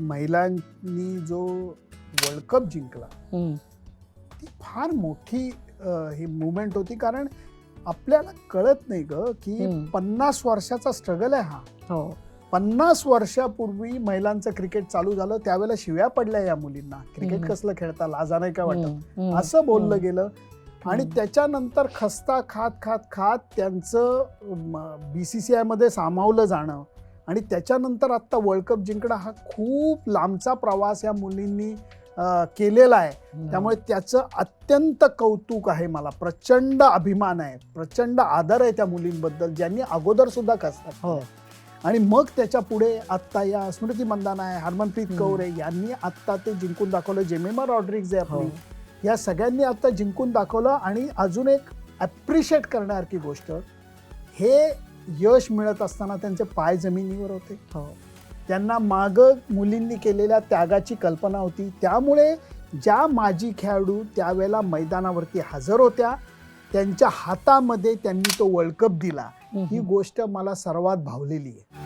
महिलांनी जो world cup जिंकला ती फार मोठी ही मुवमेंट होती. कारण आपल्याला कळत नाही ग की 50 वर्षाचा स्ट्रगल आहे हा. 50 वर्षापूर्वी महिलांचं क्रिकेट चालू झालं, त्यावेळेला शिव्या पडल्या या मुलींना, क्रिकेट कसलं खेळता, लाजा नाही का वाटत, असं बोललं गेलं. आणि त्याच्यानंतर खस्ता खात खात खात त्यांचं BCCI मध्ये सामावलं जाणं आणि त्याच्यानंतर आता वर्ल्ड कप जिंकणं हा खूप लांबचा प्रवास या मुलींनी केलेला आहे. त्यामुळे त्याचं अत्यंत कौतुक आहे, मला प्रचंड अभिमान आहे, प्रचंड आदर आहे त्या मुलींबद्दल ज्यांनी अगोदर सुद्धा खस्ता. आणि मग त्याच्या पुढे आत्ता या स्मृती मंदाना आहे, हरमनप्रीत कौर आहे, यांनी आत्ता ते जिंकून दाखवलं. जेमिमा रॉड्रिग्ज आहे आपली, या सगळ्यांनी आता जिंकून दाखवलं. आणि अजून एक ॲप्रिशिएट करण्यासारखी गोष्ट, हे यश मिळत असताना त्यांचे पाय जमिनीवर होते. त्यांना मागं मुलींनी केलेल्या त्यागाची कल्पना होती. त्यामुळे ज्या माजी खेळाडू त्यावेळेला मैदानावरती हजर होत्या, त्यांच्या हातामध्ये त्यांनी तो वर्ल्ड कप दिला, ही गोष्ट मला सर्वात भावलेली आहे.